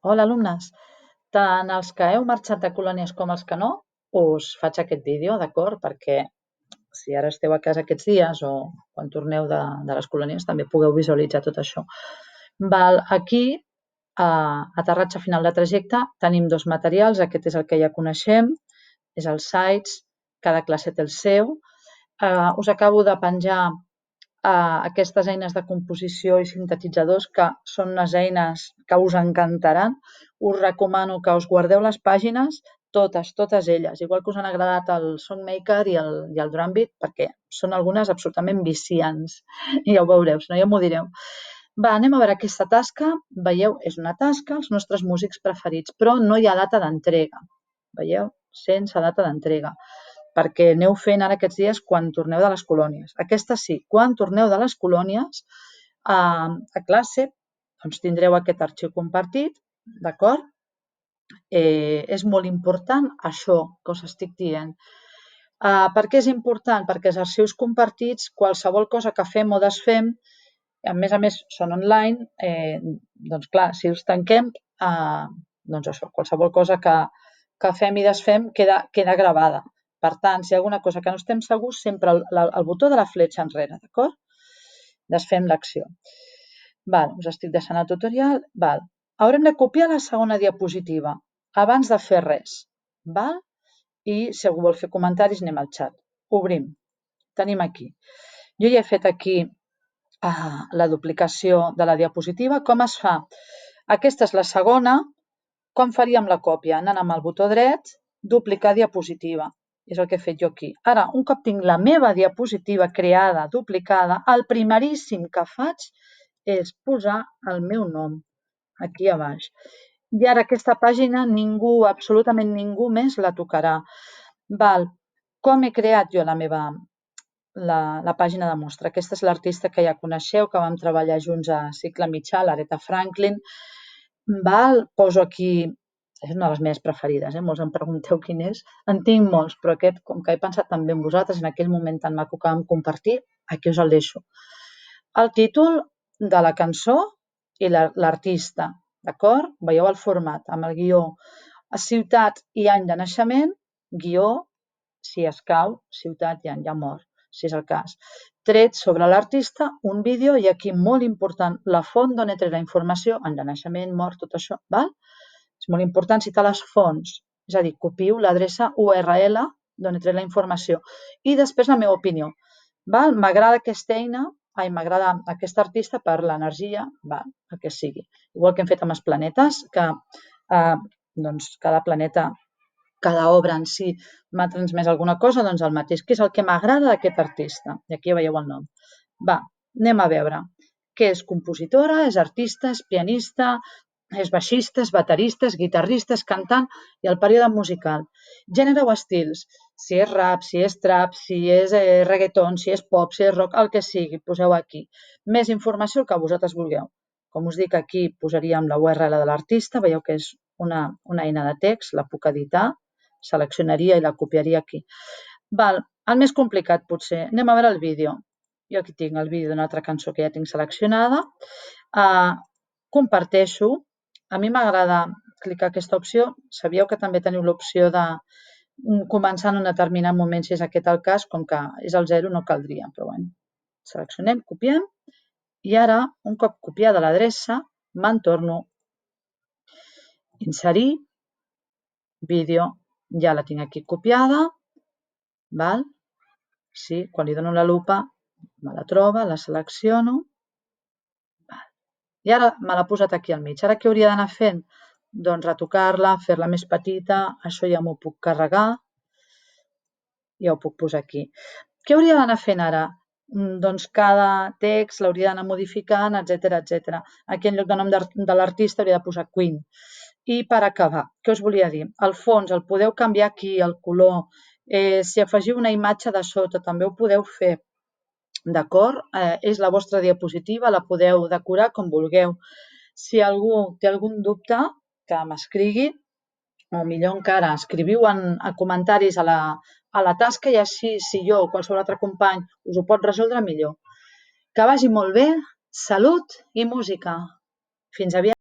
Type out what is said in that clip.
Hola, alumnes. Tant els que heu marxat de colònies com els que no, us faig aquest vídeo, d'acord? Perquè si ara esteu a casa aquests dies o quan torneu de les colònies també pugueu visualitzar tot això. Aquí, a aterratge final de trajecte, tenim dos materials. Aquest és el que ja coneixem, és el Sites, cada classe té el seu. Us acabo de penjar aquestes eines de composició i sintetitzadors, que són unes eines que us encantaran. Us recomano que us guardeu les pàgines, totes elles, igual que us han agradat el Songmaker i el Drumbeat, perquè són algunes absolutament viciants. Ja ho veureu, si no ja m'ho direu. Anem a veure aquesta tasca. Veieu, és una tasca, els nostres músics preferits, però no hi ha data d'entrega. Veieu? Sense data d'entrega, perquè aneu fent ara aquests dies quan torneu de les colònies. Aquesta sí, quan torneu de les colònies a classe, doncs tindreu aquest arxiu compartit, d'acord? És molt important això que us estic dient. Per què és important? Perquè els arxius compartits, qualsevol cosa que fem o desfem, a més són online, doncs clar, si els tanquem, doncs això, qualsevol cosa que fem i desfem queda gravada. Per tant, si hi ha alguna cosa que no estem segurs, sempre el botó de la fletxa enrere, d'acord? Desfem l'acció. Us estic deixant el tutorial. Haurem de copiar la segona diapositiva abans de fer res. I si algú vol fer comentaris, anem al xat. Obrim. Tenim aquí. Jo ja he fet aquí la duplicació de la diapositiva. Com es fa? Aquesta és la segona. Com faríem la còpia? Anant amb el botó dret, duplicar diapositiva. És el que he fet jo aquí. Ara, un cop tinc la meva diapositiva creada, duplicada, el primeríssim que faig és posar el meu nom aquí a baix. I ara aquesta pàgina ningú, absolutament ningú més la tocarà. Com he creat jo la pàgina de mostra? Aquesta és l'artista que ja coneixeu, que vam treballar junts a cicle mitjà, l'Aretha Franklin. Poso aquí, és una de les meves preferides, molts em pregunteu quin és. En tinc molts, però aquest, com que he pensat també en vosaltres, en aquell moment tan maco que vam compartir, aquí us el deixo. El títol de la cançó i l'artista, d'acord? Veieu el format, amb el guió, ciutat i any de naixement, guió, si escau, ciutat i any de mort, si és el cas. Tret sobre l'artista, un vídeo, i aquí molt important, la font d'on he tret la informació, any de naixement, mort, tot això, és molt important citar les fonts, és a dir, copio l'adreça URL d'on he tret la informació. I després la meva opinió. M'agrada aquesta eina, m'agrada aquest artista per l'energia, el que sigui. Igual que hem fet amb els planetes, que cada planeta, cada obra en si m'ha transmès alguna cosa, doncs el mateix, que és el que m'agrada d'aquest artista. I aquí veieu el nom. Anem a veure què és compositora, és artista, és pianista, és baixista, és baterista, és guitarrista, és cantant, i el període musical. Gènere o estils, si és rap, si és trap, si és reggaeton, si és pop, si és rock, el que sigui, poseu aquí. Més informació, el que vosaltres vulgueu. Com us dic, aquí posaríem la URL de l'artista, veieu que és una eina de text, la puc editar, seleccionaria i la copiaria aquí. El més complicat potser, anem a veure el vídeo. Jo aquí tinc el vídeo d'una altra cançó que ja tinc seleccionada. Comparteixo. A mi m'agrada clicar aquesta opció. Sabíeu que també teniu l'opció de començar en un determinat moment, si és aquest el cas, com que és el 0 no caldria, però bueno. Seleccionem, copiem, i ara, un cop copiada l'adreça, me'n torno, inserir, vídeo, ja la tinc aquí copiada, sí, quan li dono la lupa me la troba, la selecciono, i ara me l'ha posat aquí al mig. Ara què hauria d'anar fent? Doncs retocar-la, fer-la més petita, això ja m'ho puc carregar, ja ho puc posar aquí. Què hauria d'anar fent ara? Doncs cada text l'hauria d'anar modificant, etc. Aquí en lloc de nom de l'artista hauria de posar Queen. I per acabar, què us volia dir? El fons el podeu canviar aquí, el color. Si afegiu una imatge de sota també ho podeu fer, d'acord? És la vostra diapositiva, la podeu decorar com vulgueu. Si algú té algun dubte, que m'escrigui, o millor encara, escriviu a comentaris a la tasca, i així, si jo o qualsevol altre company us ho pot resoldre, millor. Que vagi molt bé, salut i música. Fins aviat.